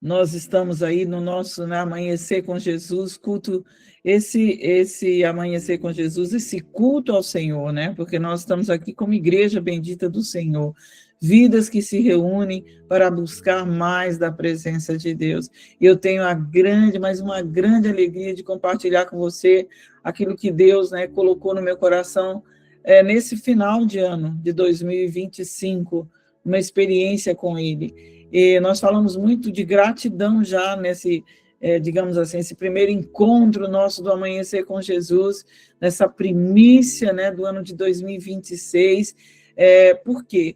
Nós estamos aí no nosso Amanhecer com Jesus, culto, esse Amanhecer com Jesus, esse culto ao Senhor, né? Porque nós estamos aqui como igreja bendita do Senhor, vidas que se reúnem para buscar mais da presença de Deus. E eu tenho mas uma grande alegria de compartilhar com você aquilo que Deus, né, colocou no meu coração nesse final de ano de 2025, uma experiência com Ele. E nós falamos muito de gratidão já nesse, digamos assim, esse primeiro encontro nosso do Amanhecer com Jesus, nessa primícia, né, do ano de 2026. Por quê?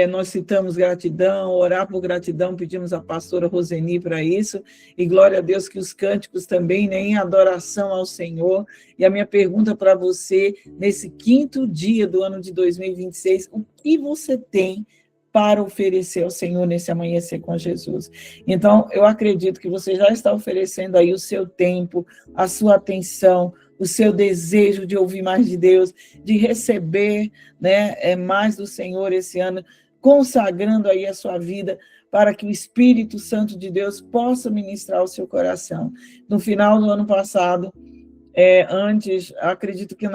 Nós citamos gratidão, orar por gratidão, pedimos à pastora Roseni para isso, e glória a Deus que os cânticos também, né, em adoração ao Senhor. E a minha pergunta para você, nesse quinto dia do ano de 2026, o que você tem para oferecer ao Senhor nesse Amanhecer com Jesus? Então, eu acredito que você já está oferecendo aí o seu tempo, a sua atenção, o seu desejo de ouvir mais de Deus, de receber, né, mais do Senhor esse ano, consagrando aí a sua vida para que o Espírito Santo de Deus possa ministrar o seu coração. No final do ano passado, antes, acredito que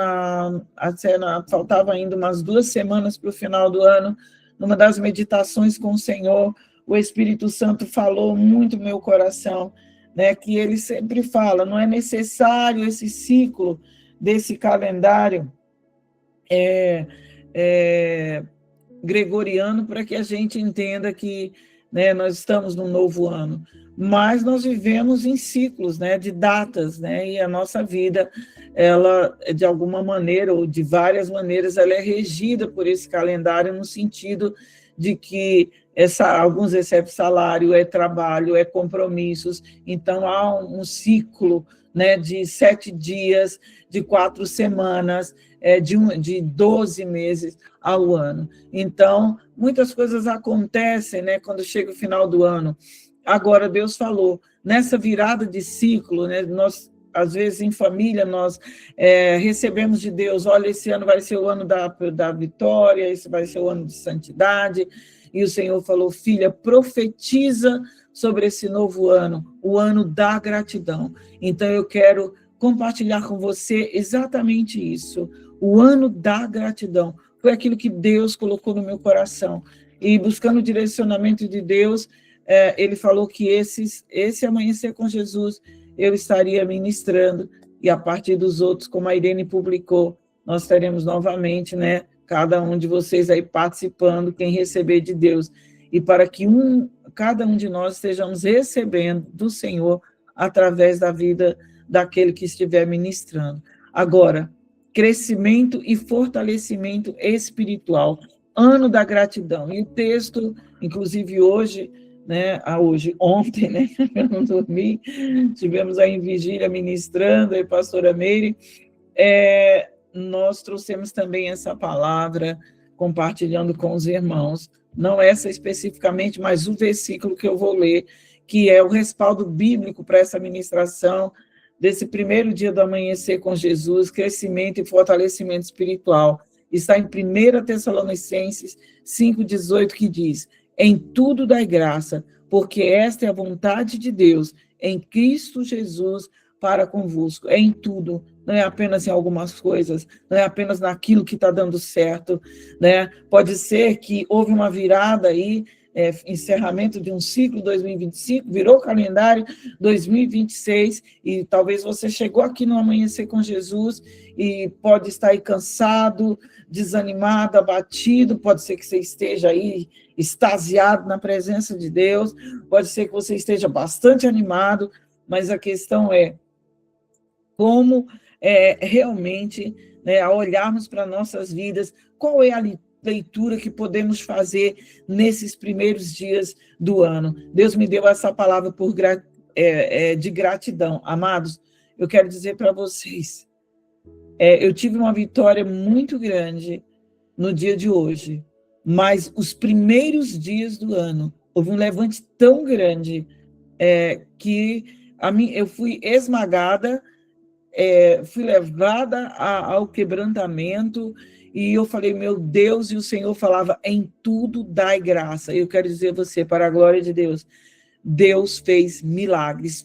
faltava ainda umas 2 semanas para o final do ano, numa das meditações com o Senhor, o Espírito Santo falou muito no meu coração, né, que ele sempre fala, não é necessário esse ciclo desse calendário gregoriano para que a gente entenda que, né, nós estamos num novo ano, mas nós vivemos em ciclos, né, de datas, né, e a nossa vida, ela, de alguma maneira, ou de várias maneiras, ela é regida por esse calendário, no sentido de que alguns recebem salário, trabalho, compromissos, então há um ciclo, né, de 7 dias, de 4 semanas, de 12 meses ao ano. Então, muitas coisas acontecem, né, quando chega o final do ano. Agora, Deus falou, nessa virada de ciclo, né, nós, às vezes, em família, nós recebemos de Deus, olha, esse ano vai ser o ano da vitória, esse vai ser o ano de santidade, e o Senhor falou, filha, profetiza sobre esse novo ano, o ano da gratidão. Então, eu quero compartilhar com você exatamente isso, o ano da gratidão. Foi aquilo que Deus colocou no meu coração. E buscando o direcionamento de Deus, ele falou que esse Amanhecer com Jesus, eu estaria ministrando, e a partir dos outros, como a Irene publicou, nós teremos novamente, né, cada um de vocês aí participando, quem receber de Deus, e para que cada um de nós estejamos recebendo do Senhor através da vida daquele que estiver ministrando. Agora, crescimento e fortalecimento espiritual, ano da gratidão. E o texto, inclusive hoje, né, ontem, né, eu não dormi, tivemos aí em vigília ministrando, aí pastora Meire, nós trouxemos também essa palavra, compartilhando com os irmãos, não essa especificamente, mas o versículo que eu vou ler, que é o respaldo bíblico para essa ministração, desse primeiro dia do Amanhecer com Jesus, crescimento e fortalecimento espiritual. Está em 1 Tessalonicenses 5,18, que diz, em tudo dai graça, porque esta é a vontade de Deus, em Cristo Jesus, para convosco. É em tudo, não é apenas em algumas coisas, não é apenas naquilo que está dando certo, né? Pode ser que houve uma virada aí, encerramento de um ciclo 2025, virou o calendário 2026, e talvez você chegou aqui no Amanhecer com Jesus e pode estar aí cansado, desanimado, abatido, pode ser que você esteja aí extasiado na presença de Deus, pode ser que você esteja bastante animado, mas a questão é como realmente, né, ao olharmos para nossas vidas, qual é a leitura que podemos fazer nesses primeiros dias do ano. Deus me deu essa palavra de gratidão. Amados, eu quero dizer para vocês, eu tive uma vitória muito grande no dia de hoje, mas os primeiros dias do ano, houve um levante tão grande que eu fui esmagada, fui levada ao quebrantamento, e eu falei, meu Deus, e o Senhor falava, em tudo dai graça. Eu quero dizer a você, para a glória de Deus, Deus fez milagres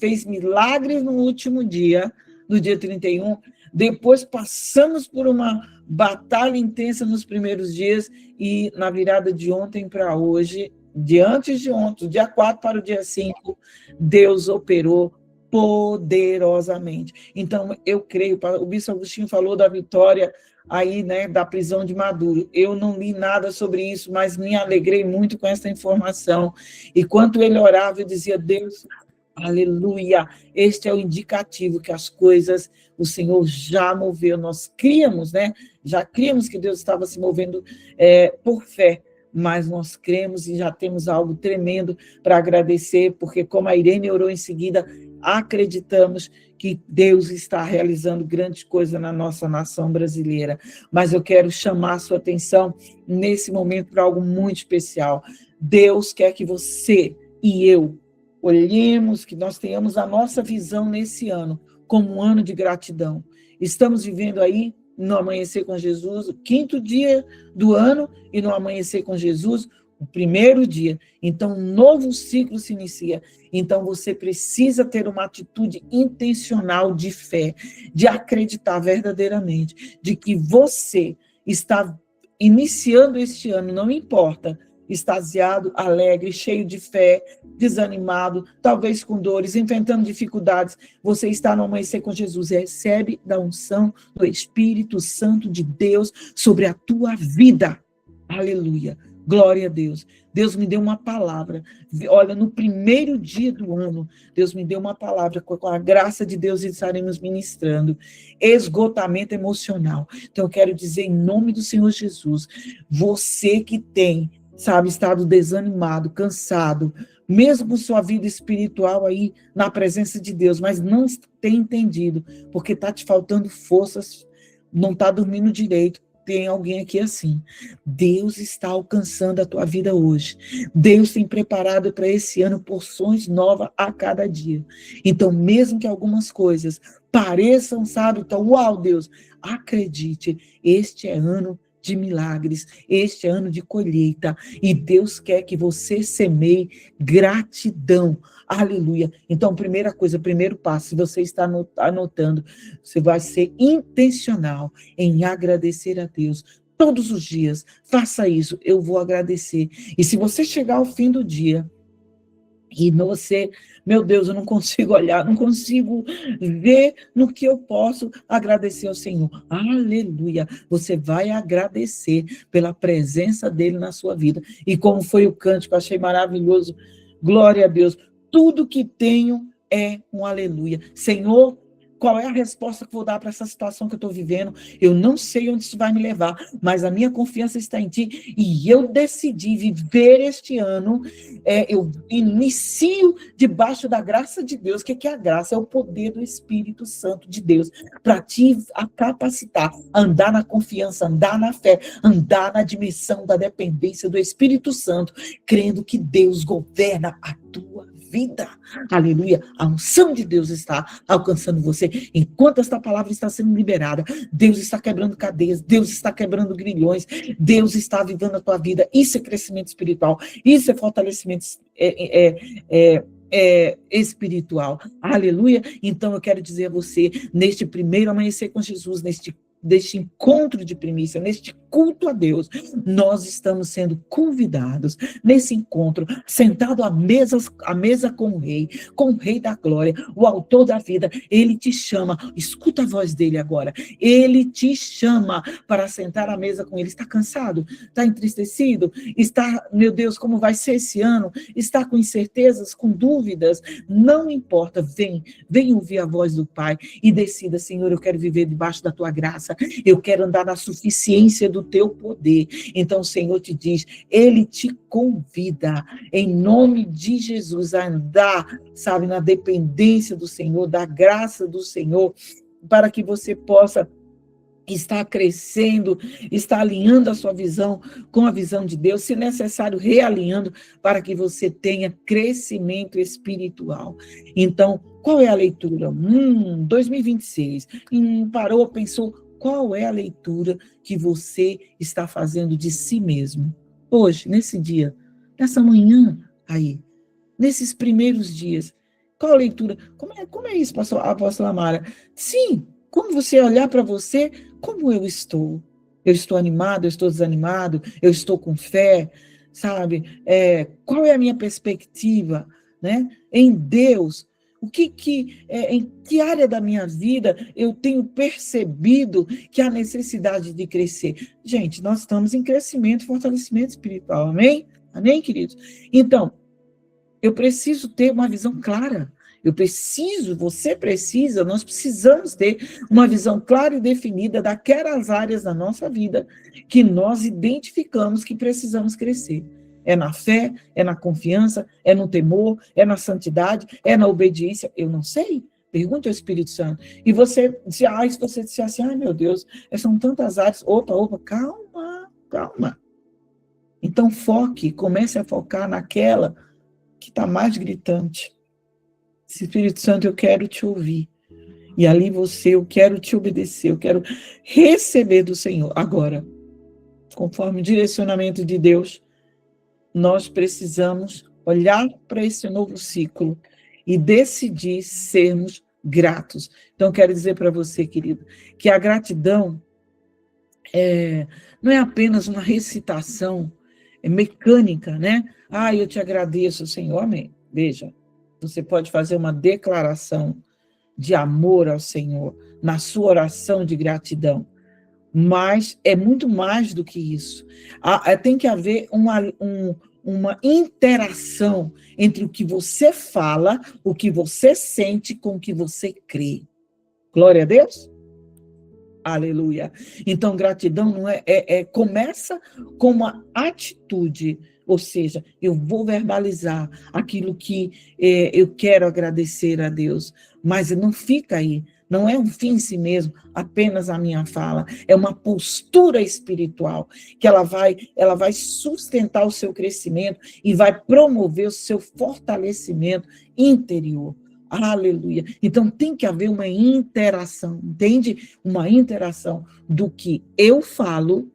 no último dia, no dia 31. Depois passamos por uma batalha intensa nos primeiros dias, e na virada de ontem para hoje, de antes de ontem, dia 4 para o dia 5, Deus operou poderosamente. Então, eu creio, o bispo Agostinho falou da vitória aí, né, da prisão de Maduro. Eu não li nada sobre isso, mas me alegrei muito com essa informação. E quando ele orava, eu dizia: Deus, aleluia, este é o indicativo que as coisas, o Senhor já moveu. Nós criamos, né? Já criamos que Deus estava se movendo por fé, mas nós cremos e já temos algo tremendo para agradecer, porque como a Irene orou em seguida, acreditamos que Deus está realizando grandes coisas na nossa nação brasileira. Mas eu quero chamar a sua atenção nesse momento para algo muito especial. Deus quer que você e eu olhemos, que nós tenhamos a nossa visão nesse ano como um ano de gratidão. Estamos vivendo aí no Amanhecer com Jesus, o 5º dia do ano, e no Amanhecer com Jesus, o 1º dia. Então, um novo ciclo se inicia. Então, você precisa ter uma atitude intencional de fé, de acreditar verdadeiramente, de que você está iniciando este ano, não importa, extasiado, alegre, cheio de fé, desanimado, talvez com dores, enfrentando dificuldades, você está no Amanhecer com Jesus, recebe da unção do Espírito Santo de Deus sobre a tua vida. Aleluia, glória a Deus. Deus me deu uma palavra, olha, no 1º dia do ano, Deus me deu uma palavra, com a graça de Deus estaremos ministrando, esgotamento emocional. Então eu quero dizer em nome do Senhor Jesus, você que tem, sabe, estado desanimado, cansado, mesmo com sua vida espiritual aí na presença de Deus, mas não tem entendido, porque está te faltando forças, não está dormindo direito. Tem alguém aqui assim. Deus está alcançando a tua vida hoje. Deus tem preparado para esse ano porções novas a cada dia. Então, mesmo que algumas coisas pareçam, sabe, então, uau, Deus, acredite, este é ano de milagres, este é ano de colheita, e Deus quer que você semeie gratidão. Aleluia. Então, primeira coisa, primeiro passo, se você está anotando, você vai ser intencional em agradecer a Deus. Todos os dias, faça isso, eu vou agradecer. E se você chegar ao fim do dia, e você, meu Deus, eu não consigo olhar, não consigo ver no que eu posso agradecer ao Senhor. Aleluia. Você vai agradecer pela presença dele na sua vida. E como foi o cântico, achei maravilhoso. Glória a Deus. Tudo que tenho é um aleluia. Senhor, qual é a resposta que eu vou dar para essa situação que eu estou vivendo? Eu não sei onde isso vai me levar, mas a minha confiança está em ti, e eu decidi viver este ano, eu inicio debaixo da graça de Deus. O que é a graça? É o poder do Espírito Santo de Deus, para te capacitar, andar na confiança, andar na fé, andar na dimensão da dependência do Espírito Santo, crendo que Deus governa a tua vida. Aleluia. A unção de Deus está alcançando você. Enquanto esta palavra está sendo liberada, Deus está quebrando cadeias, Deus está quebrando grilhões, Deus está avivando a tua vida. Isso é crescimento espiritual, isso é fortalecimento espiritual. Aleluia. Então eu quero dizer a você, neste primeiro Amanhecer com Jesus, deste encontro de primícia, neste culto a Deus, nós estamos sendo convidados nesse encontro, sentado à mesa com o Rei da Glória, o autor da vida. Ele te chama, escuta a voz dele agora, ele te chama para sentar à mesa com ele. Está cansado? Está entristecido? Está, meu Deus, como vai ser esse ano? Está com incertezas, com dúvidas? Não importa, vem ouvir a voz do Pai e decida: Senhor, eu quero viver debaixo da tua graça, eu quero andar na suficiência do teu poder. Então o Senhor te diz, ele te convida, em nome de Jesus, a andar, sabe, na dependência do Senhor, da graça do Senhor, para que você possa estar crescendo, estar alinhando a sua visão com a visão de Deus, se necessário, realinhando, para que você tenha crescimento espiritual. Então, qual é a leitura? 2026. Parou, pensou, qual é a leitura que você está fazendo de si mesmo? Hoje, nesse dia, nessa manhã, aí. nesses primeiros dias. Qual a leitura? Como é isso, apóstola Mara? Sim, como você olhar para você, como eu estou? Eu estou animado, eu estou desanimado, eu estou com fé, sabe? Qual é a minha perspectiva, né? Em Deus, em que área da minha vida eu tenho percebido que há necessidade de crescer? Gente, nós estamos em crescimento, fortalecimento espiritual, amém? Amém, queridos? Então, eu preciso ter uma visão clara. Você precisa, nós precisamos ter uma visão clara e definida daquelas áreas da nossa vida que nós identificamos que precisamos crescer. É na fé, é na confiança, é no temor, é na santidade, é na obediência. Eu não sei. Pergunte ao Espírito Santo. E você, se você disser assim, ai meu Deus, são tantas áreas. Opa, calma. Então comece a focar naquela que está mais gritante. Espírito Santo, eu quero te ouvir. E ali eu quero te obedecer, eu quero receber do Senhor. Agora, conforme o direcionamento de Deus, nós precisamos olhar para esse novo ciclo e decidir sermos gratos. Então, quero dizer para você, querido, que a gratidão não é apenas uma recitação mecânica, né? Eu te agradeço, Senhor. Amém. Veja, você pode fazer uma declaração de amor ao Senhor na sua oração de gratidão, mas é muito mais do que isso. Tem que haver uma interação entre o que você fala, o que você sente com o que você crê. Glória a Deus. Aleluia. Então, gratidão não começa com uma atitude, ou seja, eu vou verbalizar aquilo que eu quero agradecer a Deus, mas não fica aí, não é um fim em si mesmo, apenas a minha fala, é uma postura espiritual, que ela vai sustentar o seu crescimento e vai promover o seu fortalecimento interior. Aleluia. Então, tem que haver uma interação, entende? Uma interação do que eu falo,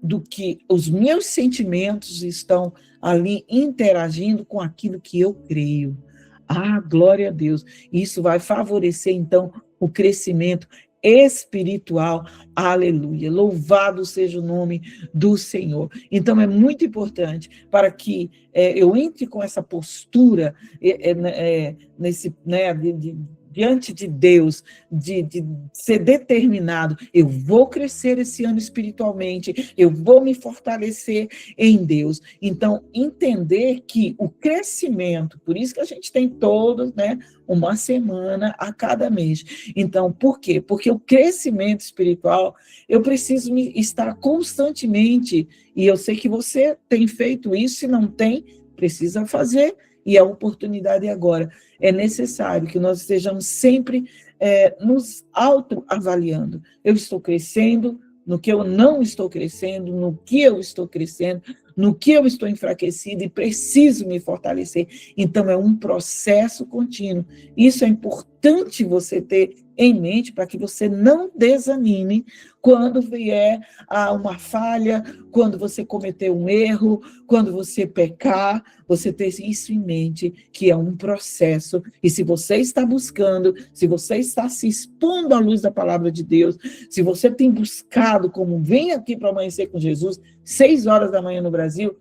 do que os meus sentimentos estão ali interagindo com aquilo que eu creio. Glória a Deus. Isso vai favorecer, então, o crescimento espiritual. Aleluia. Louvado seja o nome do Senhor. Então, é muito importante para que eu entre com essa postura diante de Deus, de ser determinado. Eu vou crescer esse ano espiritualmente, eu vou me fortalecer em Deus. Então, entender que o crescimento, por isso que a gente tem todos, uma semana a cada mês. Então, por quê? Porque o crescimento espiritual, eu preciso estar constantemente, e eu sei que você tem feito isso, se não tem, precisa fazer, e a oportunidade é agora. É necessário que nós estejamos sempre nos autoavaliando. Eu estou crescendo no que eu não estou crescendo, no que eu estou crescendo, no que eu estou enfraquecido e preciso me fortalecer. Então, é um processo contínuo. Isso é importante você ter em mente para que você não desanime quando vier uma falha, quando você cometer um erro, quando você pecar, você ter isso em mente, que é um processo. E se você está buscando, se você está se expondo à luz da palavra de Deus, se você tem buscado, como vem aqui para amanhecer com Jesus, 6 horas da manhã no Brasil,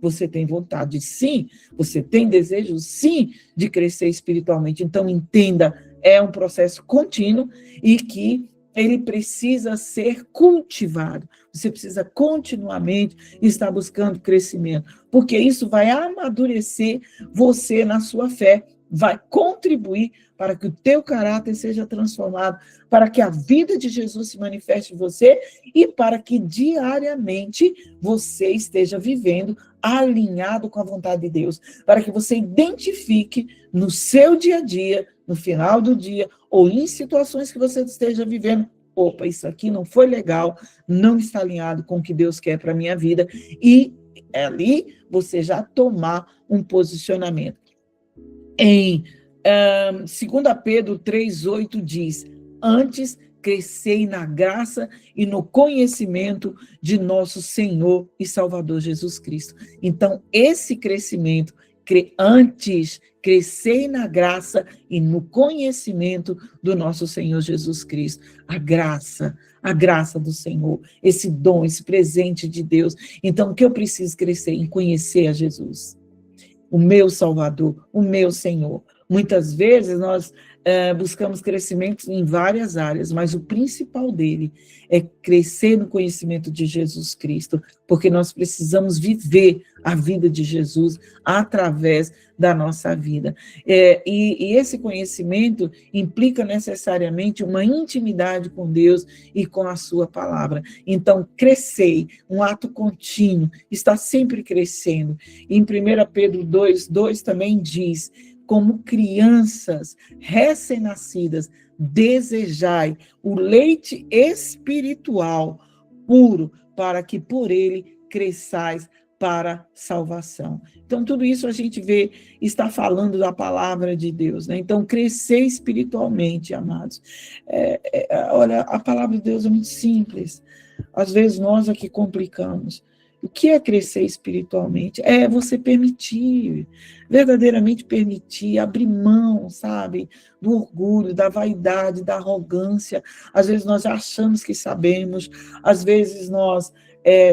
você tem vontade, sim, você tem desejo, sim, de crescer espiritualmente. Então, entenda, é um processo contínuo e que ele precisa ser cultivado. Você precisa continuamente estar buscando crescimento, porque isso vai amadurecer você na sua fé, vai contribuir para que o teu caráter seja transformado, para que a vida de Jesus se manifeste em você e para que diariamente você esteja vivendo alinhado com a vontade de Deus, para que você identifique no seu dia a dia, no final do dia, ou em situações que você esteja vivendo, opa, isso aqui não foi legal, não está alinhado com o que Deus quer para a minha vida, e ali você já tomar um posicionamento. Em 2 Pedro 3,8 diz, antes crescei na graça e no conhecimento de nosso Senhor e Salvador Jesus Cristo. Então, esse crescimento, Antes, crescei na graça e no conhecimento do nosso Senhor Jesus Cristo. A graça do Senhor, esse dom, esse presente de Deus. Então, o que eu preciso crescer? Em conhecer a Jesus, o meu Salvador, o meu Senhor. Muitas vezes nós buscamos crescimento em várias áreas, mas o principal dele é crescer no conhecimento de Jesus Cristo, porque nós precisamos viver a vida de Jesus através da nossa vida. E esse conhecimento implica necessariamente uma intimidade com Deus e com a sua palavra. Então, crescer, um ato contínuo, está sempre crescendo. Em 1 Pedro 2:2 também diz: como crianças recém-nascidas, desejai o leite espiritual puro, para que por ele cresçais para salvação. Então, tudo isso a gente vê, está falando da palavra de Deus, né? Então, crescer espiritualmente, amados. Olha, a palavra de Deus é muito simples. Às vezes nós aqui complicamos. O que é crescer espiritualmente? É você permitir, verdadeiramente permitir, abrir mão, sabe, do orgulho, da vaidade, da arrogância. Às vezes nós achamos que sabemos, às vezes nós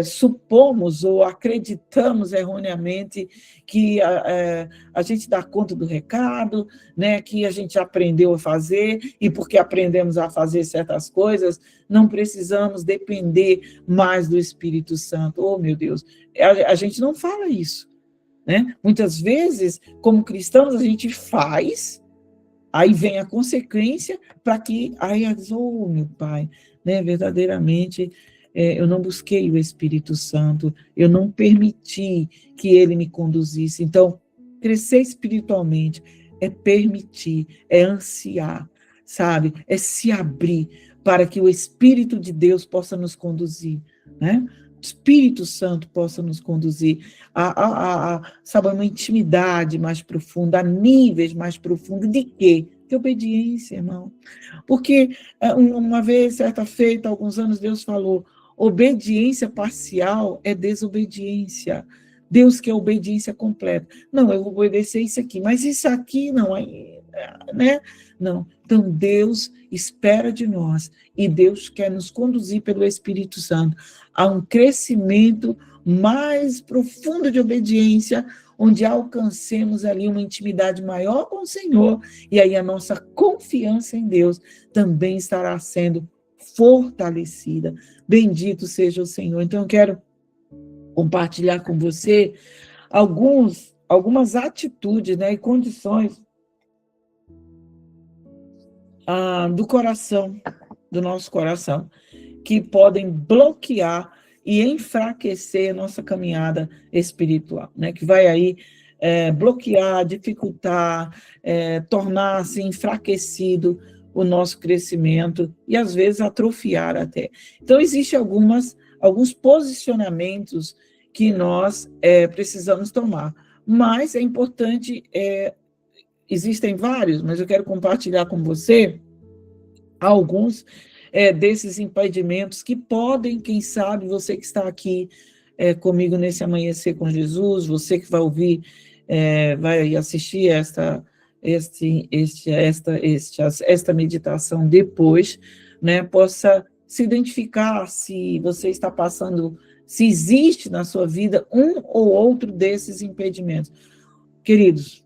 supomos ou acreditamos erroneamente que a gente dá conta do recado, né, que a gente aprendeu a fazer, e porque aprendemos a fazer certas coisas, não precisamos depender mais do Espírito Santo. Oh, meu Deus, a gente não fala isso, né? Muitas vezes, como cristãos, a gente faz, aí vem a consequência para que, aí, oh, meu Pai, né, verdadeiramente, eu não busquei o Espírito Santo, eu não permiti que ele me conduzisse. Então, crescer espiritualmente é permitir, é ansiar, sabe? É se abrir para que o Espírito de Deus possa nos conduzir, né? O Espírito Santo possa nos conduzir sabe, uma intimidade mais profunda, a níveis mais profundos. De quê? De obediência, irmão. Porque uma vez, certa feita, alguns anos, Deus falou: obediência parcial é desobediência. Deus quer obediência completa. Não, eu vou obedecer isso aqui, mas isso aqui não, né? Não. Então, Deus espera de nós e Deus quer nos conduzir pelo Espírito Santo a um crescimento mais profundo de obediência, onde alcancemos ali uma intimidade maior com o Senhor, e aí a nossa confiança em Deus também estará sendo fortalecida. Bendito seja o Senhor. Então, eu quero compartilhar com você algumas atitudes, né, e condições do coração, do nosso coração, que podem bloquear e enfraquecer a nossa caminhada espiritual, né, que vai aí bloquear, dificultar, tornar-se enfraquecido o nosso crescimento e, às vezes, atrofiar até. Então, existem alguns posicionamentos que nós precisamos tomar, mas é importante, existem vários, mas eu quero compartilhar com você alguns desses impedimentos que podem, quem sabe, você que está aqui comigo nesse Amanhecer com Jesus, você que vai ouvir, vai assistir esta meditação depois, né, possa se identificar se você está passando, se existe na sua vida um ou outro desses impedimentos. Queridos,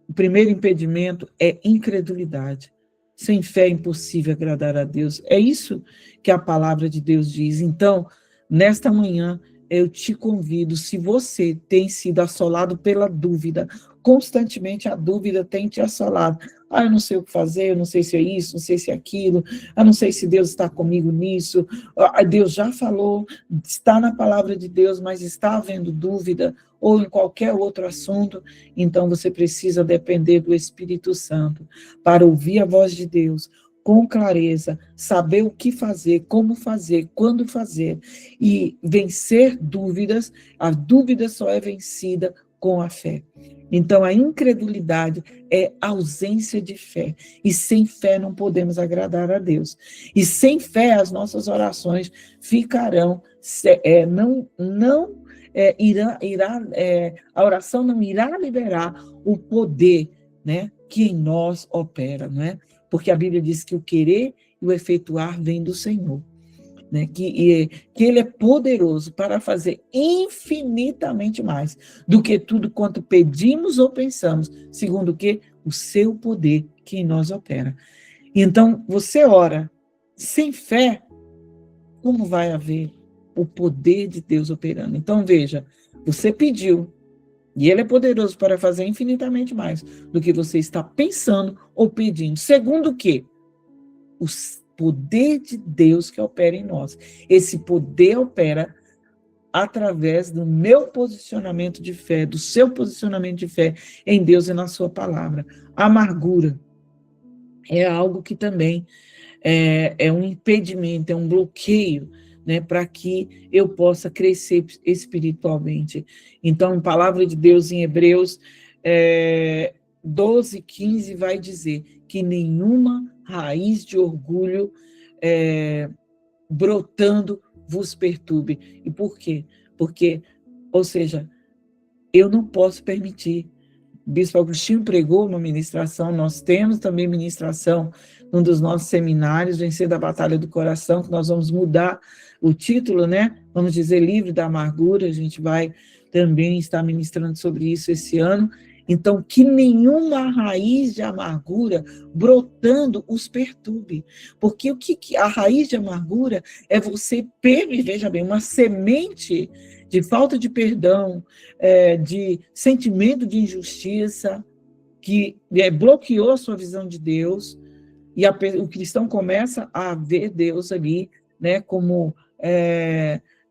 o primeiro impedimento é incredulidade. Sem fé é impossível agradar a Deus. É isso que a palavra de Deus diz. Então, nesta manhã, eu te convido, se você tem sido assolado pela dúvida, constantemente a dúvida tem te assolado. Eu não sei o que fazer, eu não sei se é isso, não sei se é aquilo, eu não sei se Deus está comigo nisso. Deus já falou, está na palavra de Deus, mas está havendo dúvida, ou em qualquer outro assunto, então você precisa depender do Espírito Santo para ouvir a voz de Deus com clareza, saber o que fazer, como fazer, quando fazer, e vencer dúvidas. A dúvida só é vencida com a fé. Então, a incredulidade é ausência de fé, e sem fé não podemos agradar a Deus. E sem fé as nossas orações ficarão, a oração não irá liberar o poder, né, que em nós opera, não é? Porque a Bíblia diz que o querer e o efetuar vem do Senhor, né? Que Ele é poderoso para fazer infinitamente mais do que tudo quanto pedimos ou pensamos, segundo o que? O seu poder que em nós opera. Então, você ora sem fé, como vai haver o poder de Deus operando? Então, veja, você pediu, e Ele é poderoso para fazer infinitamente mais do que você está pensando ou pedindo. Segundo o quê? O poder de Deus que opera em nós. Esse poder opera através do meu posicionamento de fé, do seu posicionamento de fé em Deus e na sua palavra. A amargura é algo que também é um impedimento, é um bloqueio, né, para que eu possa crescer espiritualmente. Então, a palavra de Deus em Hebreus 12:15 vai dizer que nenhuma raiz de orgulho brotando vos perturbe. E por quê? Porque, ou seja, eu não posso permitir. O Bispo Agostinho pregou uma ministração, nós temos também ministração num dos nossos seminários, Vencer da Batalha do Coração, que nós vamos mudar o título, né? Vamos dizer livre da amargura, a gente vai também estar ministrando sobre isso esse ano. Então, que nenhuma raiz de amargura brotando os perturbe. Porque o que a raiz de amargura é você, veja bem, uma semente de falta de perdão, de sentimento de injustiça, que bloqueou a sua visão de Deus, e o cristão começa a ver Deus ali, né, como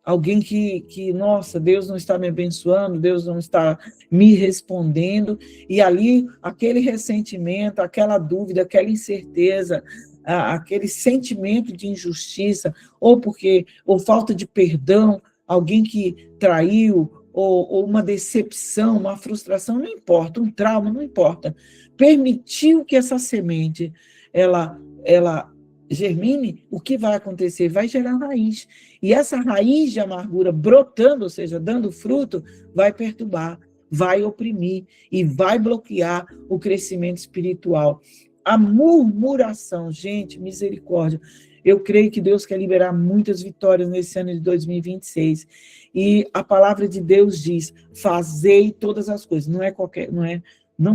alguém que, nossa, Deus não está me abençoando, Deus não está me respondendo, e ali aquele ressentimento, aquela dúvida, aquela incerteza, aquele sentimento de injustiça, ou falta de perdão, alguém que traiu, ou uma decepção, uma frustração, não importa, um trauma, não importa. Permitiu que essa semente, ela germine, o que vai acontecer? Vai gerar raiz. E essa raiz de amargura brotando, ou seja, dando fruto, vai perturbar, vai oprimir e vai bloquear o crescimento espiritual. A murmuração, gente, misericórdia. Eu creio que Deus quer liberar muitas vitórias nesse ano de 2026. E a palavra de Deus diz: fazei todas as coisas. Não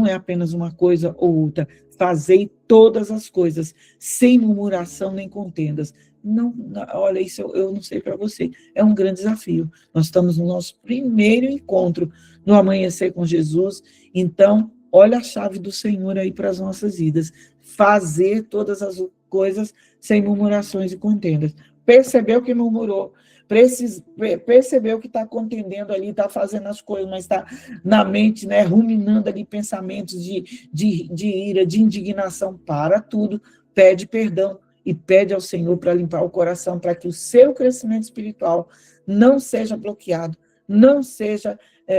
é apenas uma coisa ou outra. Fazei todas as coisas, sem murmuração nem contendas. Não, olha, isso eu não sei para você. É um grande desafio. Nós estamos no nosso primeiro encontro no Amanhecer com Jesus. Então, olha a chave do Senhor aí para as nossas vidas. Fazer todas as coisas sem murmurações e contendas. Percebeu que murmurou, percebeu que está contendendo ali, está fazendo as coisas, mas está na mente, né, ruminando ali pensamentos de ira, de indignação. Para tudo, pede perdão e pede ao Senhor para limpar o coração, para que o seu crescimento espiritual não seja bloqueado,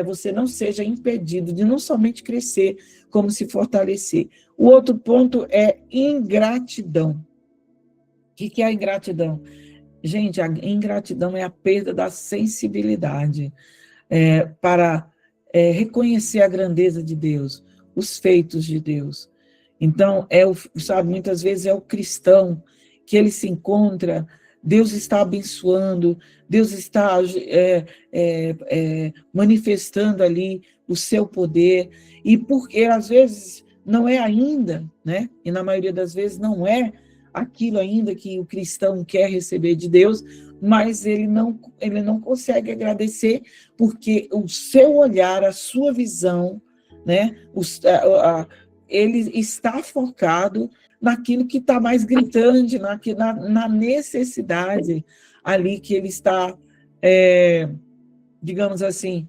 você não seja impedido de não somente crescer, como se fortalecer. O outro ponto é ingratidão. O que é a ingratidão? Gente, a ingratidão é a perda da sensibilidade para reconhecer a grandeza de Deus, os feitos de Deus. Então, muitas vezes é o cristão que ele se encontra, Deus está abençoando, Deus está manifestando ali o seu poder, e porque às vezes não é ainda, né? E na maioria das vezes não é aquilo ainda que o cristão quer receber de Deus, mas ele não consegue agradecer, porque o seu olhar, a sua visão, né, ele está focado naquilo que está mais gritante, na necessidade ali que ele está, digamos assim,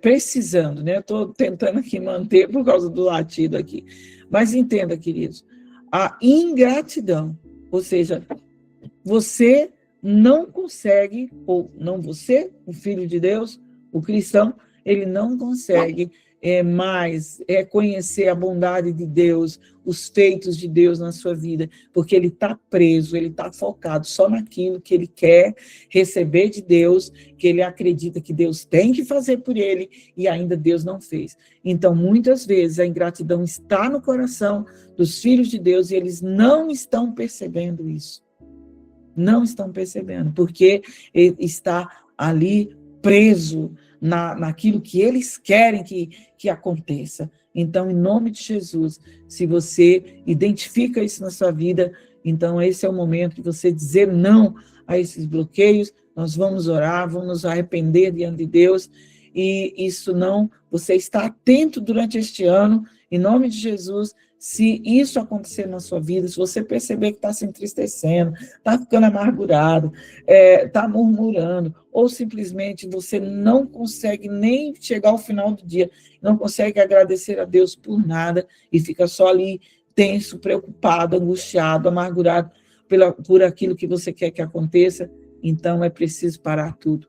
precisando, né? Estou tentando aqui manter por causa do latido aqui. Mas entenda, queridos, a ingratidão, ou seja, você não consegue, ou não você, o Filho de Deus, o cristão, ele não consegue mais conhecer a bondade de Deus, os feitos de Deus na sua vida, porque ele está preso, ele está focado só naquilo que ele quer receber de Deus, que ele acredita que Deus tem que fazer por ele e ainda Deus não fez. Então, muitas vezes, a ingratidão está no coração dos filhos de Deus e eles não estão percebendo isso. Não estão percebendo, porque ele está ali preso naquilo que eles querem que aconteça. Então, em nome de Jesus, se você identifica isso na sua vida, então esse é o momento de você dizer não a esses bloqueios, nós vamos orar, vamos nos arrepender diante de Deus, e isso não, você está atento durante este ano, em nome de Jesus. Se isso acontecer na sua vida, se você perceber que está se entristecendo, está ficando amargurado, está murmurando, ou simplesmente você não consegue nem chegar ao final do dia, não consegue agradecer a Deus por nada, e fica só ali tenso, preocupado, angustiado, amargurado por aquilo que você quer que aconteça, então é preciso parar tudo,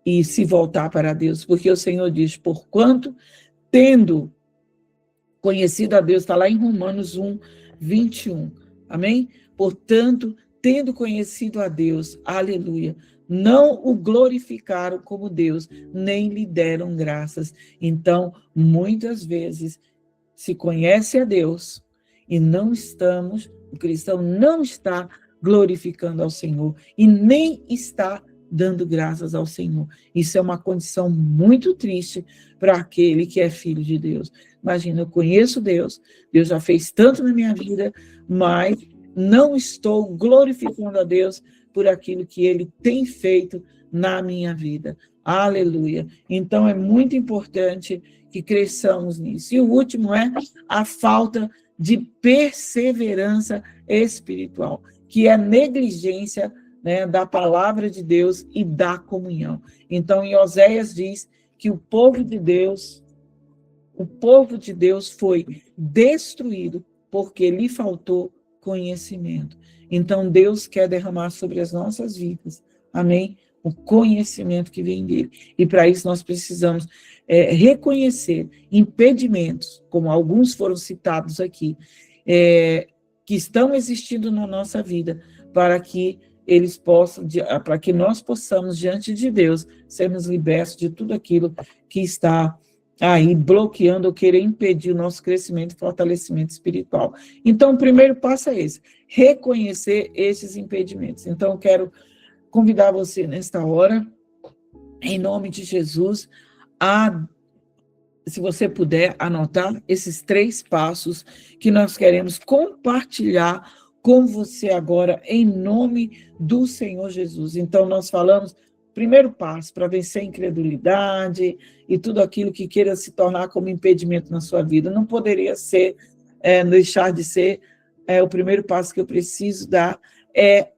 e se voltar para Deus, porque o Senhor diz, porquanto, tendo conhecido a Deus, está lá em Romanos 1, 21, amém? Portanto, tendo conhecido a Deus, aleluia, não o glorificaram como Deus, nem lhe deram graças. Então, muitas vezes, se conhece a Deus e o cristão não está glorificando ao Senhor e nem está dando graças ao Senhor. Isso é uma condição muito triste para aquele que é filho de Deus. Imagina, eu conheço Deus, Deus já fez tanto na minha vida, mas não estou glorificando a Deus por aquilo que Ele tem feito na minha vida. Aleluia! Então, é muito importante que cresçamos nisso. E o último é a falta de perseverança espiritual, que é a negligência, né, da palavra de Deus e da comunhão. Então, em Oséias diz que o povo de Deus foi destruído porque lhe faltou conhecimento. Então, Deus quer derramar sobre as nossas vidas, amém? O conhecimento que vem dele. E para isso nós precisamos reconhecer impedimentos, como alguns foram citados aqui, que estão existindo na nossa vida, para que para que nós possamos, diante de Deus, sermos libertos de tudo aquilo que está aí bloqueando ou querer impedir o nosso crescimento e fortalecimento espiritual. Então, o primeiro passo é esse, reconhecer esses impedimentos. Então, eu quero convidar você nesta hora, em nome de Jesus, se você puder anotar esses 3 passos que nós queremos compartilhar com você agora, em nome do Senhor Jesus. Então, nós falamos, primeiro passo, para vencer a incredulidade e tudo aquilo que queira se tornar como impedimento na sua vida. Não poderia deixar de ser, o primeiro passo que eu preciso dar é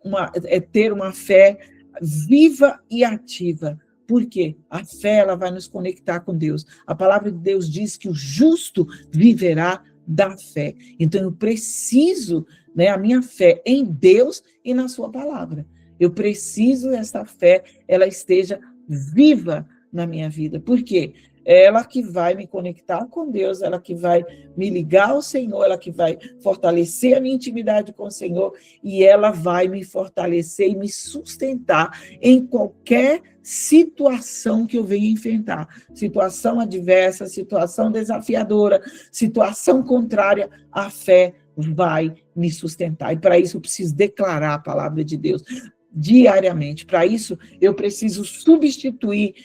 ter uma fé viva e ativa. Por quê? A fé, ela vai nos conectar com Deus. A palavra de Deus diz que o justo viverá da fé. Então, eu preciso, a minha fé em Deus e na sua palavra. Eu preciso essa fé, ela esteja viva na minha vida. Por quê? Ela que vai me conectar com Deus, ela que vai me ligar ao Senhor, ela que vai fortalecer a minha intimidade com o Senhor, e ela vai me fortalecer e me sustentar em qualquer situação que eu venha enfrentar. Situação adversa, situação desafiadora, situação contrária, a fé vai me sustentar. E para isso eu preciso declarar a palavra de Deus diariamente. Para isso, eu preciso substituir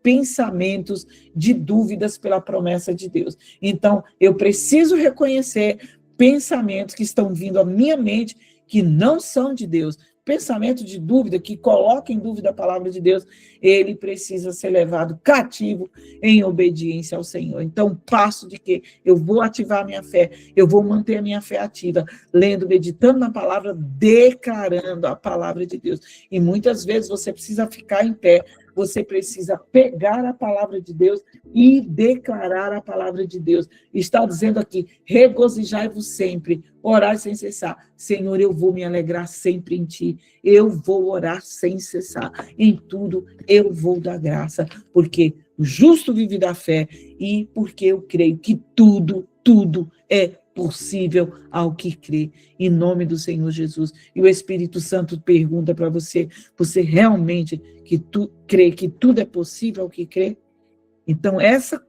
pensamentos de dúvidas pela promessa de Deus. Então, eu preciso reconhecer pensamentos que estão vindo à minha mente que não são de Deus. Pensamento de dúvida, que coloca em dúvida a palavra de Deus, ele precisa ser levado cativo em obediência ao Senhor. Então, passo de que eu vou ativar a minha fé, eu vou manter a minha fé ativa, lendo, meditando na palavra, declarando a palavra de Deus. E muitas vezes você precisa ficar em pé você precisa pegar a palavra de Deus e declarar a palavra de Deus. Está dizendo aqui, regozijai-vos sempre, orai sem cessar. Senhor, eu vou me alegrar sempre em ti, eu vou orar sem cessar. Em tudo eu vou dar graça, porque o justo vive da fé e porque eu creio que tudo é possível ao que crê, em nome do Senhor Jesus. E o Espírito Santo pergunta para você, você realmente crê que tudo é possível ao que crê? Então, essa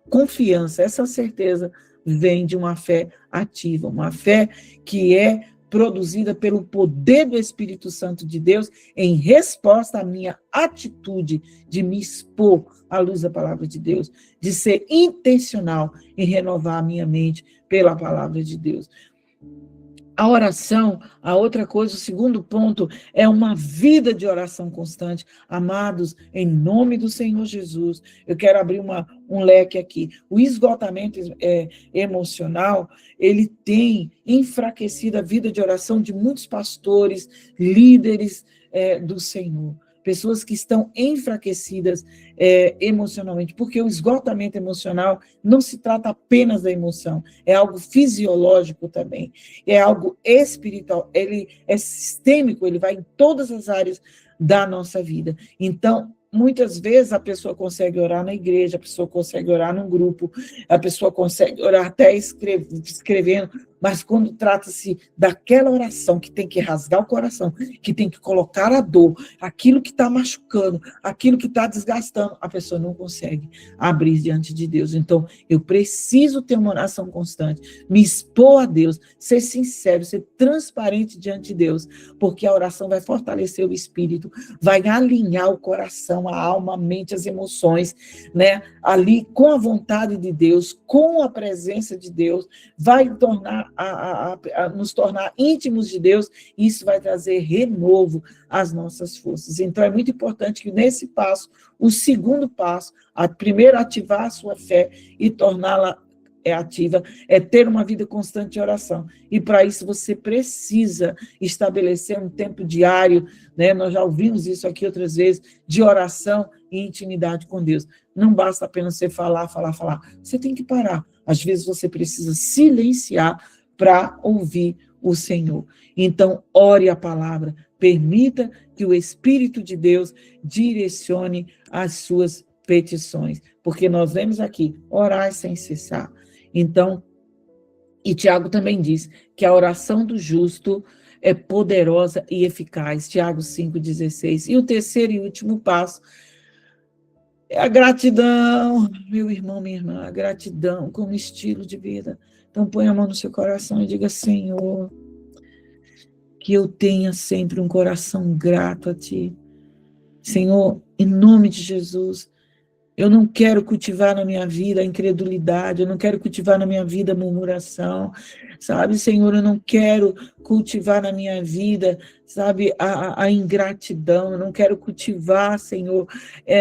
confiança, essa certeza vem de uma fé ativa, uma fé que é produzida pelo poder do Espírito Santo de Deus em resposta à minha atitude de me expor à luz da palavra de Deus, de ser intencional em renovar a minha mente pela palavra de Deus. A oração, a outra coisa, o segundo ponto, é uma vida de oração constante. Amados, em nome do Senhor Jesus, eu quero abrir um leque aqui. O esgotamento emocional, ele tem enfraquecido a vida de oração de muitos pastores, líderes do Senhor. Pessoas que estão enfraquecidas emocionalmente, porque o esgotamento emocional não se trata apenas da emoção, é algo fisiológico também, é algo espiritual, ele é sistêmico, ele vai em todas as áreas da nossa vida. Então, muitas vezes a pessoa consegue orar na igreja, a pessoa consegue orar num grupo, a pessoa consegue orar até escrevendo, mas quando trata-se daquela oração que tem que rasgar o coração, que tem que colocar a dor, aquilo que está machucando, aquilo que está desgastando, a pessoa não consegue abrir diante de Deus. Então, eu preciso ter uma oração constante, me expor a Deus, ser sincero, ser transparente diante de Deus, porque a oração vai fortalecer o espírito, vai alinhar o coração, a alma, a mente, as emoções, né? Ali com a vontade de Deus, com a presença de Deus, vai nos tornar íntimos de Deus, e isso vai trazer renovo às nossas forças. Então, é muito importante que nesse passo, o segundo passo, primeiro ativar a sua fé e torná-la ativa, é ter uma vida constante de oração. E para isso você precisa estabelecer um tempo diário, né? Nós já ouvimos isso aqui outras vezes, de oração e intimidade com Deus. Não basta apenas você falar. Você tem que parar. Às vezes você precisa silenciar para ouvir o Senhor. Então, ore a palavra, permita que o Espírito de Deus direcione as suas petições, porque nós vemos aqui, orar sem cessar. Então, e Tiago também diz que a oração do justo é poderosa e eficaz, Tiago 5,16. E o terceiro e último passo é a gratidão, meu irmão, minha irmã, a gratidão como estilo de vida. Então, põe a mão no seu coração e diga, Senhor, que eu tenha sempre um coração grato a Ti. Senhor, em nome de Jesus, eu não quero cultivar na minha vida a incredulidade, eu não quero cultivar na minha vida a murmuração, sabe, Senhor, eu não quero cultivar na minha vida, sabe, a ingratidão, eu não quero cultivar, Senhor,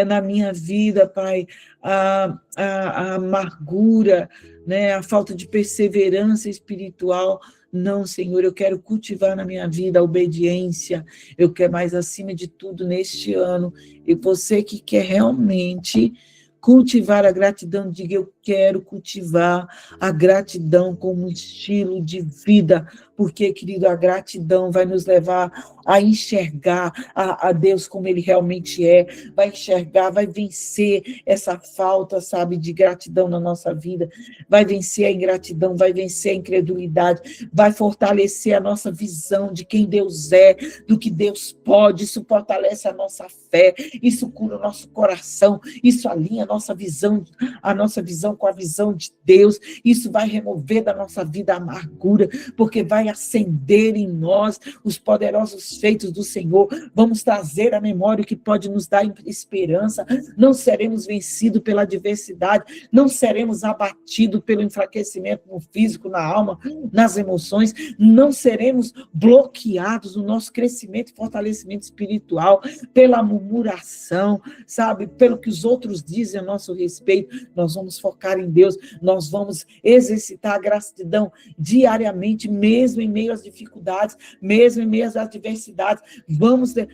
na minha vida, Pai, a amargura, né, a falta de perseverança espiritual. Não, Senhor, eu quero cultivar na minha vida a obediência, eu quero mais acima de tudo neste ano, e você que quer realmente cultivar a gratidão, diga, eu quero cultivar a gratidão como um estilo de vida, porque, querido, a gratidão vai nos levar a enxergar a Deus como Ele realmente é, vai enxergar, vai vencer essa falta, sabe, de gratidão na nossa vida, vai vencer a ingratidão, vai vencer a incredulidade, vai fortalecer a nossa visão de quem Deus é, do que Deus pode, isso fortalece a nossa fé, isso cura o nosso coração, isso alinha a nossa visão com a visão de Deus, isso vai remover da nossa vida a amargura, porque vai acender em nós os poderosos feitos do Senhor, vamos trazer à memória o que pode nos dar esperança, não seremos vencidos pela adversidade, não seremos abatidos pelo enfraquecimento no físico, na alma, nas emoções, não seremos bloqueados no nosso crescimento e fortalecimento espiritual pela murmuração, sabe, pelo que os outros dizem a nosso respeito, nós vamos focar focar em Deus, nós vamos exercitar a gratidão diariamente, mesmo em meio às dificuldades, mesmo em meio às adversidades.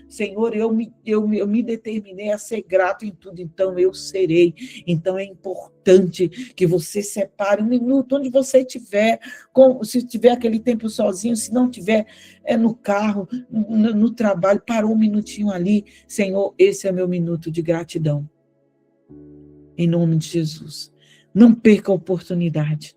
Senhor, eu me determinei a ser grato em tudo, então eu serei. Então é importante que você separe um minuto, onde você estiver, se tiver aquele tempo sozinho, se não tiver, no carro, no trabalho, parou um minutinho ali. Senhor, esse é meu minuto de gratidão. Em nome de Jesus. Não perca a oportunidade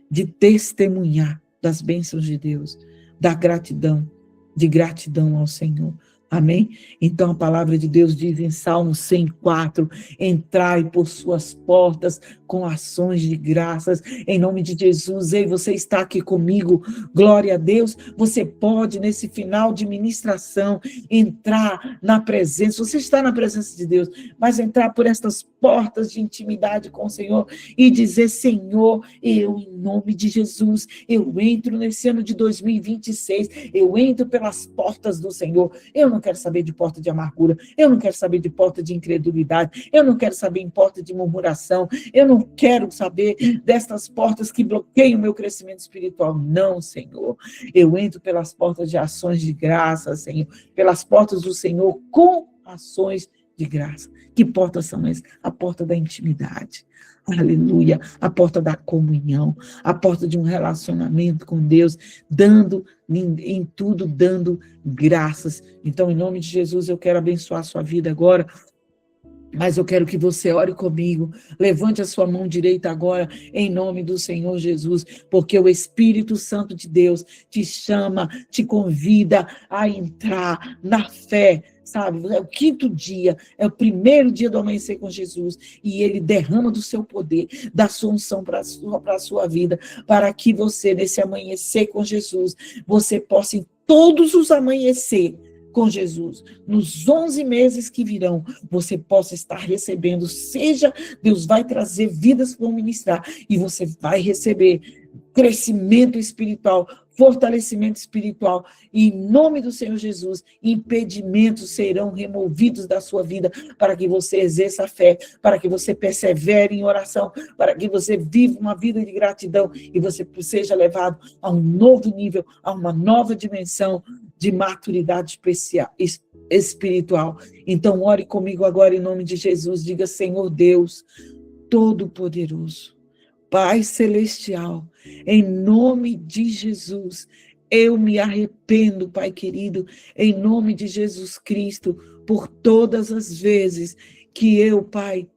de testemunhar das bênçãos de Deus, da gratidão, de gratidão ao Senhor. Amém? Então a palavra de Deus diz em Salmo 104, entrai por suas portas com ações de graças, em nome de Jesus. Ei, você está aqui comigo, glória a Deus. Você pode, nesse final de ministração, entrar na presença, você está na presença de Deus, mas entrar por estas portas de intimidade com o Senhor e dizer: Senhor, eu, em nome de Jesus, eu entro nesse ano de 2026, eu entro pelas portas do Senhor. Eu não quero saber de porta de amargura, eu não quero saber de porta de incredulidade, eu não quero saber em porta de murmuração, eu não quero saber destas portas que bloqueiam o meu crescimento espiritual. Não, Senhor, eu entro pelas portas de ações de graça, Senhor, pelas portas do Senhor com ações de graça. Que portas são essas? A porta da intimidade. Aleluia, a porta da comunhão, a porta de um relacionamento com Deus, dando em tudo, dando graças. Então, em nome de Jesus, eu quero abençoar a sua vida agora, mas eu quero que você ore comigo. Levante a sua mão direita agora, em nome do Senhor Jesus, porque o Espírito Santo de Deus te chama, te convida a entrar na fé. Sabe, é o 5º dia, é o 1º dia do amanhecer com Jesus, e ele derrama do seu poder, da sua unção para a sua vida, para que você, nesse amanhecer com Jesus, você possa em todos os amanhecer com Jesus, nos 11 meses que virão, você possa estar recebendo, seja, Deus vai trazer vidas para ministrar, e você vai receber crescimento espiritual, fortalecimento espiritual, e em nome do Senhor Jesus, impedimentos serão removidos da sua vida, para que você exerça a fé, para que você persevere em oração, para que você viva uma vida de gratidão, e você seja levado a um novo nível, a uma nova dimensão de maturidade espiritual. Então, ore comigo agora em nome de Jesus, diga: Senhor Deus Todo-Poderoso, Pai Celestial, em nome de Jesus, eu me arrependo, Pai querido, em nome de Jesus Cristo, por todas as vezes que eu, Pai,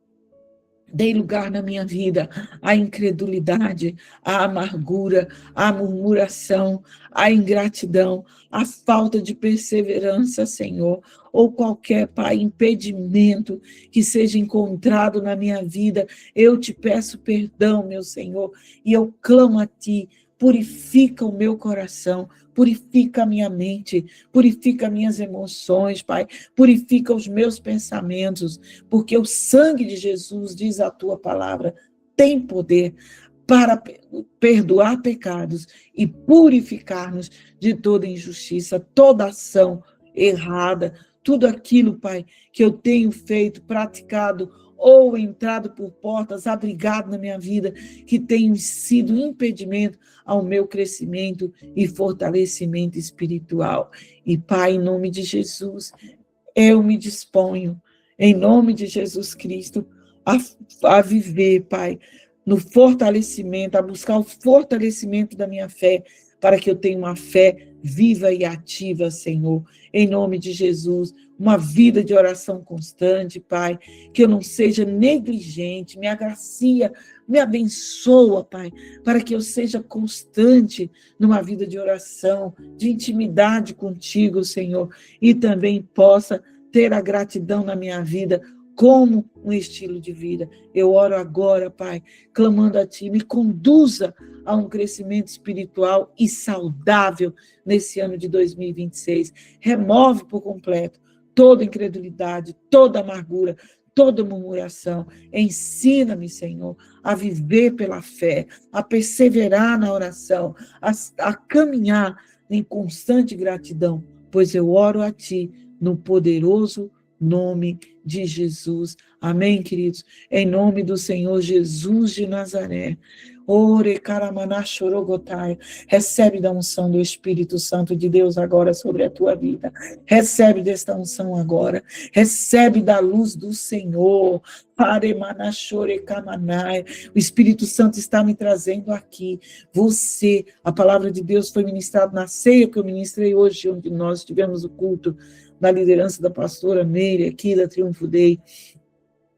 dei lugar na minha vida à incredulidade, à amargura, à murmuração, à ingratidão, à falta de perseverança, Senhor, ou qualquer, Pai, impedimento que seja encontrado na minha vida. Eu te peço perdão, meu Senhor, e eu clamo a Ti. Purifica o meu coração, purifica a minha mente, purifica minhas emoções, Pai, purifica os meus pensamentos, porque o sangue de Jesus, diz a Tua palavra, tem poder para perdoar pecados e purificar-nos de toda injustiça, toda ação errada, tudo aquilo, Pai, que eu tenho feito, praticado, ou entrado por portas, abrigado na minha vida, que tenham sido impedimento ao meu crescimento e fortalecimento espiritual. E, Pai, em nome de Jesus, eu me disponho, em nome de Jesus Cristo, a viver, Pai, no fortalecimento, a buscar o fortalecimento da minha fé, para que eu tenha uma fé viva e ativa, Senhor, em nome de Jesus, uma vida de oração constante, Pai, que eu não seja negligente, me agracia, me abençoa, Pai, para que eu seja constante numa vida de oração, de intimidade contigo, Senhor, e também possa ter a gratidão na minha vida como um estilo de vida. Eu oro agora, Pai, clamando a Ti, me conduza a um crescimento espiritual e saudável nesse ano de 2026. Remove por completo toda incredulidade, toda amargura, toda murmuração. Ensina-me, Senhor, a viver pela fé, a perseverar na oração, a caminhar em constante gratidão, pois eu oro a Ti no poderoso nome de Jesus. Amém, queridos? Em nome do Senhor Jesus de Nazaré. Ore Karamana Chorogotai. Recebe da unção do Espírito Santo de Deus agora sobre a tua vida. Recebe desta unção agora. Recebe da luz do Senhor. Paremana Chorekamanai. O Espírito Santo está me trazendo aqui. Você, a palavra de Deus foi ministrada na ceia que eu ministrei hoje, onde nós tivemos o culto da liderança da pastora Meire, aqui da Triunfo Day.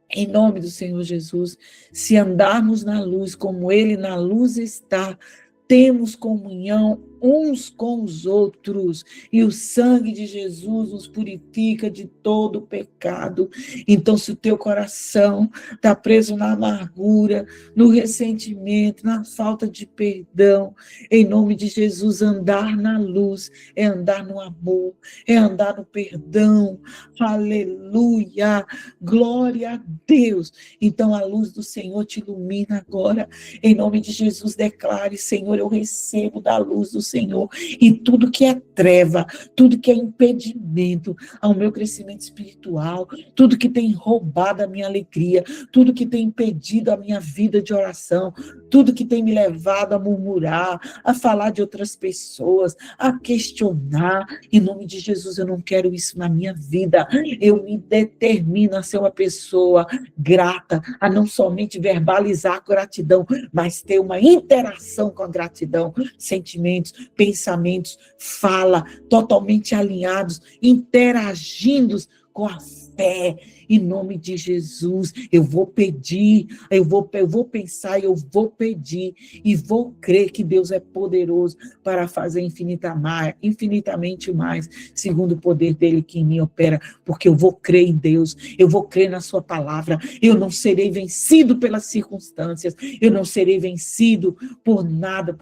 Em nome do Senhor Jesus, se andarmos na luz como Ele na luz está, temos comunhão uns com os outros, e o sangue de Jesus nos purifica de todo pecado. Então, se o teu coração está preso na amargura, no ressentimento, na falta de perdão, em nome de Jesus, andar na luz é andar no amor, é andar no perdão. Aleluia, glória a Deus. Então, a luz do Senhor te ilumina agora, em nome de Jesus. Declare: Senhor, eu recebo da luz do Senhor, e tudo que é treva, tudo que é impedimento ao meu crescimento espiritual, tudo que tem roubado a minha alegria, tudo que tem impedido a minha vida de oração, tudo que tem me levado a murmurar, a falar de outras pessoas, a questionar, em nome de Jesus, eu não quero isso na minha vida. Eu me determino a ser uma pessoa grata, a não somente verbalizar gratidão, mas ter uma interação com a gratidão, sentimentos, pensamentos, fala, totalmente alinhados, interagindo com a fé, em nome de Jesus. Eu vou pedir, eu vou pensar, eu vou pedir, e vou crer que Deus é poderoso para fazer infinitamente mais, segundo o poder dele que em mim opera, porque eu vou crer em Deus, eu vou crer na sua palavra, eu não serei vencido pelas circunstâncias, eu não serei vencido por nada,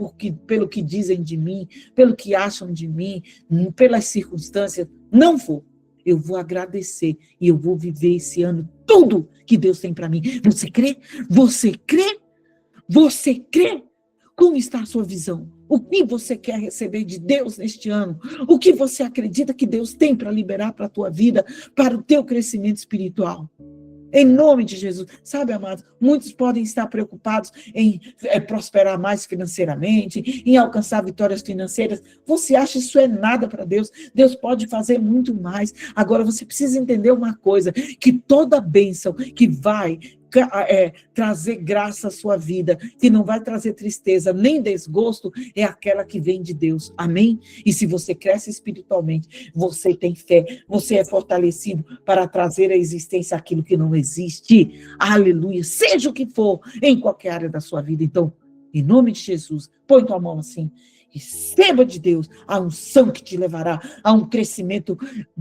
pelo que dizem de mim, pelo que acham de mim, pelas circunstâncias, não vou. Eu vou agradecer e eu vou viver esse ano tudo que Deus tem para mim. Você crê? Você crê? Você crê? Como está a sua visão? O que você quer receber de Deus neste ano? O que você acredita que Deus tem para liberar para a tua vida, para o teu crescimento espiritual? Em nome de Jesus. Sabe, amados, muitos podem estar preocupados em prosperar mais financeiramente, em alcançar vitórias financeiras. Você acha isso é nada para Deus? Deus pode fazer muito mais. Agora, você precisa entender uma coisa, que toda bênção que vai trazer graça à sua vida, que não vai trazer tristeza nem desgosto, é aquela que vem de Deus. Amém? E se você cresce espiritualmente, você tem fé, você é fortalecido para trazer à existência aquilo que não existe. Aleluia! Seja o que for, em qualquer área da sua vida. Então, em nome de Jesus, põe tua mão assim. Receba de Deus a unção que te levará a um crescimento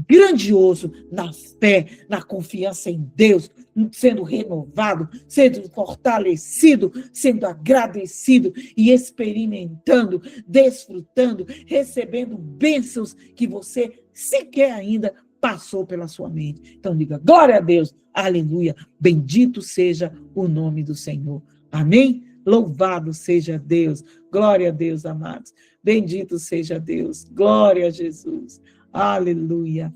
grandioso na fé, na confiança em Deus, sendo renovado, sendo fortalecido, sendo agradecido e experimentando, desfrutando, recebendo bênçãos que você sequer ainda passou pela sua mente. Então diga: glória a Deus, aleluia, bendito seja o nome do Senhor. Amém? Louvado seja Deus. Glória a Deus, amados. Bendito seja Deus. Glória a Jesus. Aleluia.